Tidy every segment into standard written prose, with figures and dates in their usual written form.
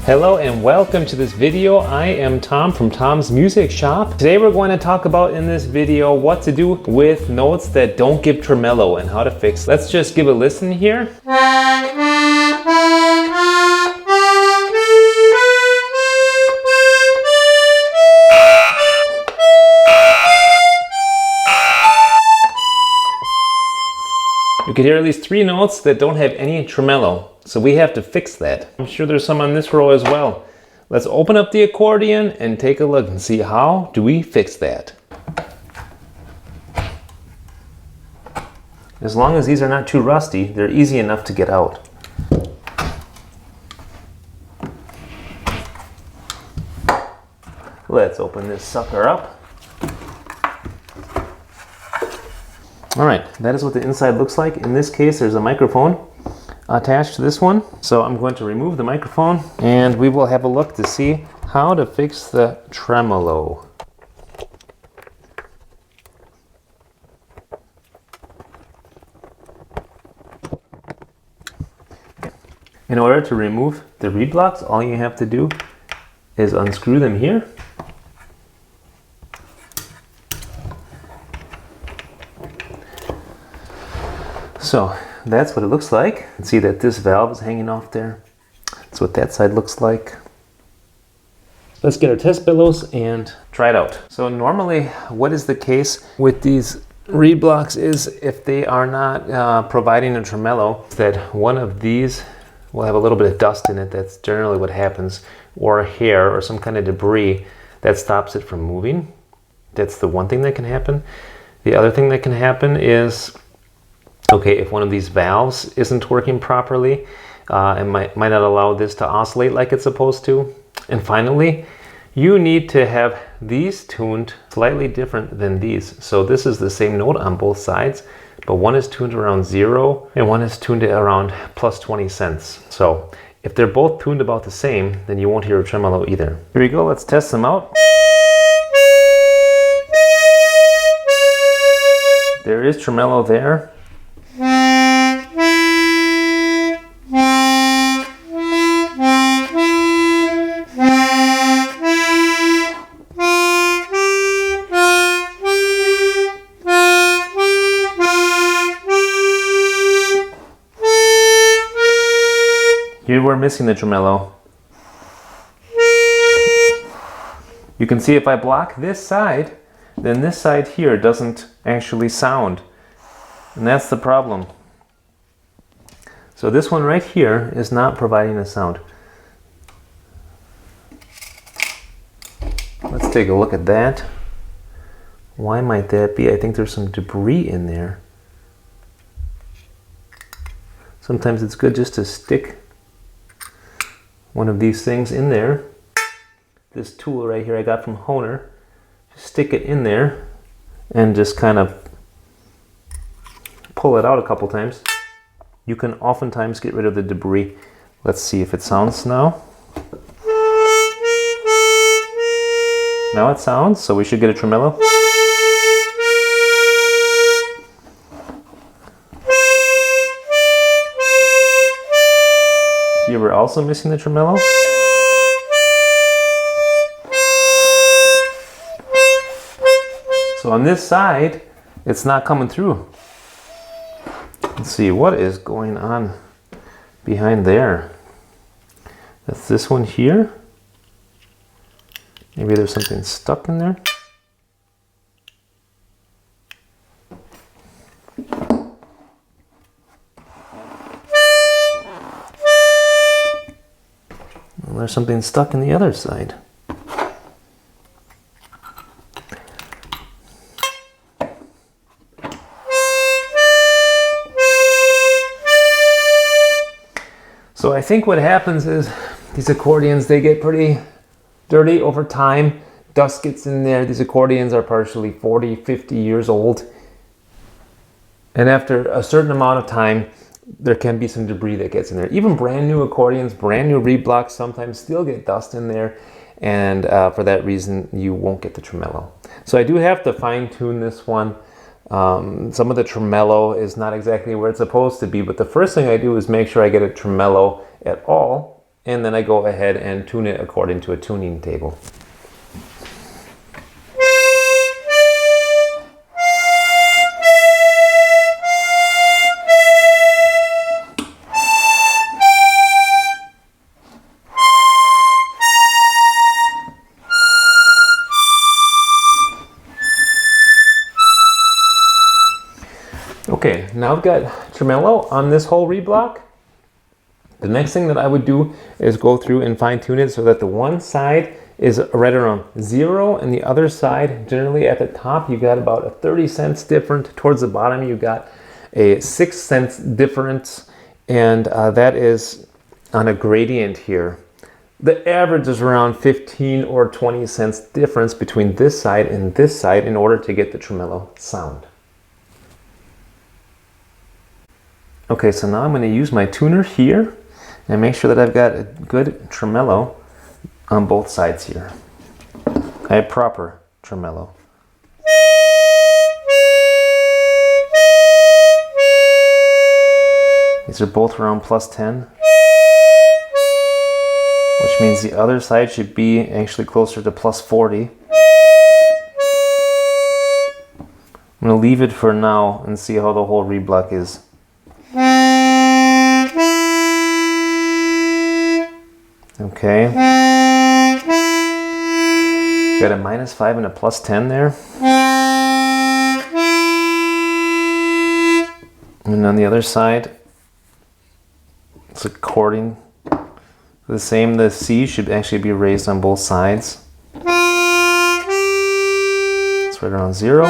Hello and welcome to this video. I am Tom from Tom's Music Shop. Today we're going to talk about in this video what to do with notes that don't give tremolo and how to fix. Let's just give a listen here. You can hear at least 3 notes that don't have any tremolo. So we have to fix that. I'm sure there's some on this row as well. Let's open up the accordion and take a look and see how do we fix that. As long as these are not too rusty, they're easy enough to get out. Let's open this sucker up. All right, that is what the inside looks like. In this case, there's a microphone attached to this one. So I'm going to remove the microphone and we will have a look to see how to fix the tremolo. In order to remove the reed blocks, all you have to do is unscrew them here. So that's what it looks like. You can see that this valve is hanging off there. That's what that side looks like. Let's get our test bellows and try it out. So normally what is the case with these reed blocks is if they are not providing a tremolo, that one of these will have a little bit of dust in it. That's generally what happens, or hair or some kind of debris that stops it from moving. That's the one thing that can happen. The other thing that can happen is, okay, if one of these valves isn't working properly, it might not allow this to oscillate like it's supposed to. And finally, you need to have these tuned slightly different than these. So this is the same note on both sides, but one is tuned around 0 and one is tuned around plus 20 cents. So if they're both tuned about the same, then you won't hear a tremolo either. Here we go, let's test them out. There is tremolo there. Here we're missing the tremolo. You can see if I block this side, then this side here doesn't actually sound. And that's the problem. So this one right here is not providing a sound. Let's take a look at that. Why might that be? I think there's some debris in there. Sometimes it's good just to stick one of these things in there. This tool right here I got from Honer. Just stick it in there and just kind of pull it out a couple times. You can oftentimes get rid of the debris. Let's see if it sounds now. Now it sounds, so we should get a tremolo. Here we're also missing the tremolo. So on this side, it's not coming through. Let's see what is going on behind there. That's this one here. Maybe there's something stuck in there. Well, there's something stuck in the other side. So I think what happens is these accordions, they get pretty dirty over time. Dust gets in there. These accordions are partially 40, 50 years old. And after a certain amount of time, there can be some debris that gets in there. Even brand new accordions, brand new reed blocks sometimes still get dust in there. And for that reason, you won't get the tremolo. So I do have to fine tune this one. Some of the tremolo is not exactly where it's supposed to be, but the first thing I do is make sure I get a tremolo at all. and then I go ahead and tune it according to a tuning table. Okay, now I've got tremolo on this whole reed block. The next thing that I would do is go through and fine tune it so that the one side is right around 0 and the other side, generally at the top, you got about a 30 cents difference. Towards the bottom, you got a 6 cents difference, and that is on a gradient here. The average is around 15 or 20 cents difference between this side and this side in order to get the tremolo sound. Okay, so now I'm going to use my tuner here and make sure that I've got a good tremolo on both sides here. I have proper tremolo. These are both around +10, which means the other side should be actually closer to +40. I'm going to leave it for now and see how the whole reed block is. Okay. Got a -5 and a +10 there. And on the other side, it's according the same. The C should actually be raised on both sides. It's right around 0.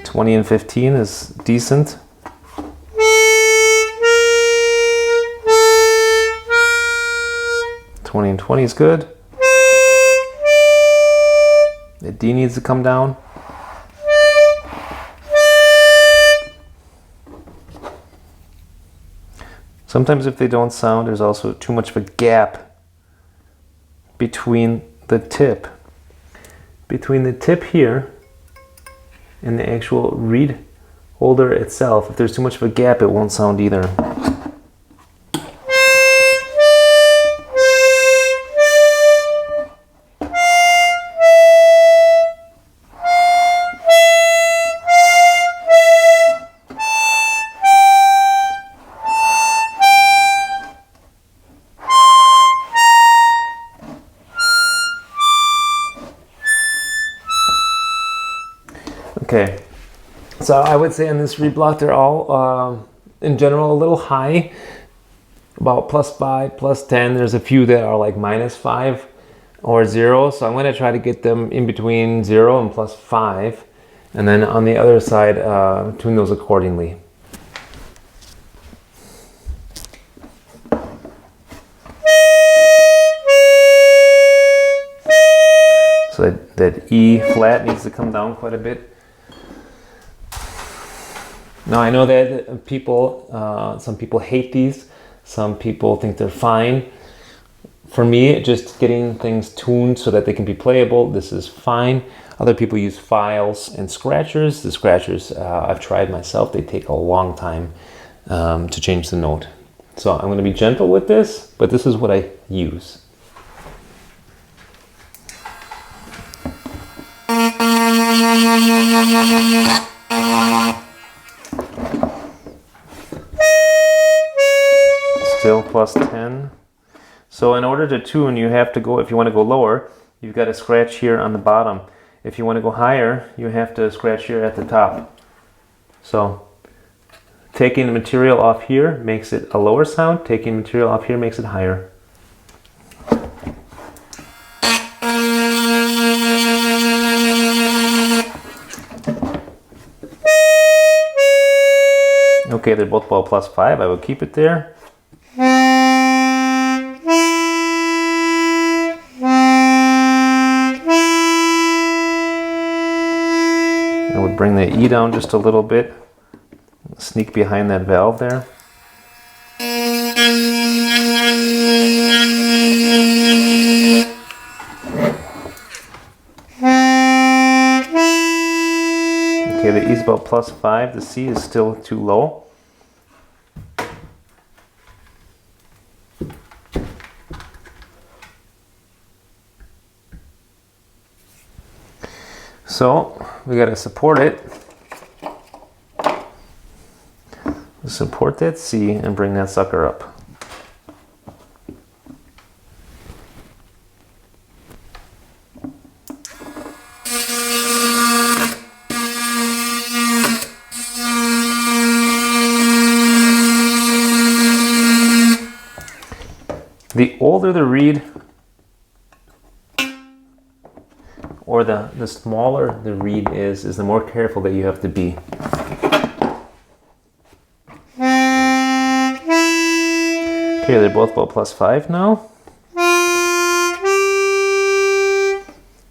20 and 15 is decent. 20 and 20 is good. The D needs to come down. Sometimes if they don't sound, there's also too much of a gap between the tip. Between the tip here and the actual reed holder itself. If there's too much of a gap, it won't sound either. Okay, so I would say on this reed block they're all in general a little high, about +5, +10. There's a few that are like -5 or 0, so I'm going to try to get them in between 0 and +5, and then on the other side tune those accordingly. So that E flat needs to come down quite a bit. Now I know that people, some people hate these, some people think they're fine. For me, just getting things tuned so that they can be playable, this is fine. Other people use files and scratchers. The scratchers I've tried myself, they take a long time to change the note. So I'm going to be gentle with this, but this is what I use. Still +10. So in order to tune, you have to go, if you want to go lower, you've got to scratch here on the bottom. If you want to go higher, you have to scratch here at the top. So taking the material off here makes it a lower sound, taking material off here makes it higher. Okay, they're both about +5. I will keep it there. I would bring the E down just a little bit, sneak behind that valve there. Okay, the E is about +5, the C is still too low. So we got to support it. Support that C and bring that sucker up. The older the reed, or the smaller the reed is the more careful that you have to be. Okay, they're both about +5 now.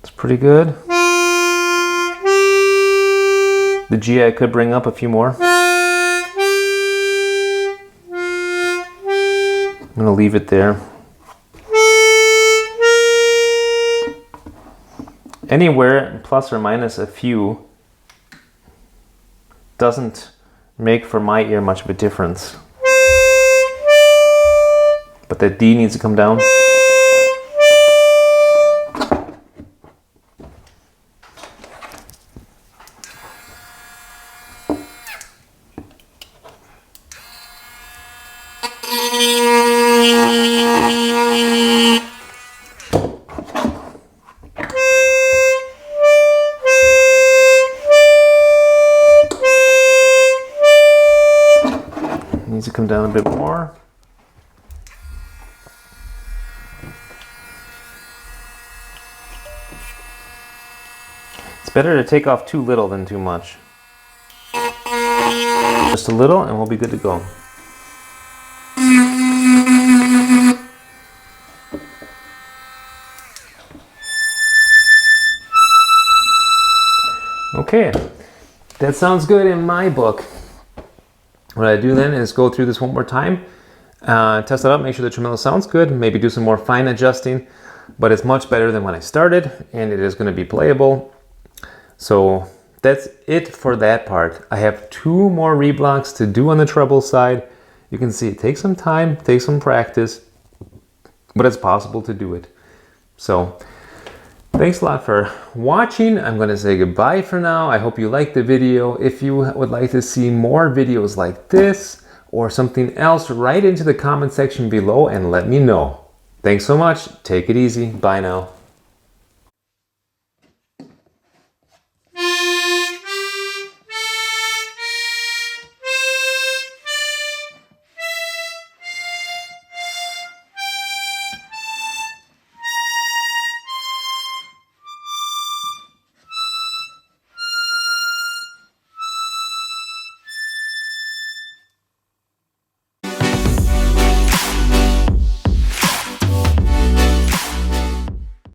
It's pretty good. The G I could bring up a few more. I'm gonna leave it there. Anywhere plus or minus a few doesn't make for my ear much of a difference. But that D needs to come down. Needs to come down a bit more. It's better to take off too little than too much. Just a little and we'll be good to go. Okay, that sounds good in my book. What I do then is go through this one more time, test it out, make sure the tremolo sounds good, maybe do some more fine adjusting, but it's much better than when I started and it is going to be playable. So that's it for that part. I have 2 more reblocks to do on the treble side. You can see it takes some time, takes some practice, but it's possible to do it. So thanks a lot for watching. I'm going to say goodbye for now. I hope you liked the video. If you would like to see more videos like this or something else, write into the comment section below and let me know. Thanks so much. Take it easy. Bye now.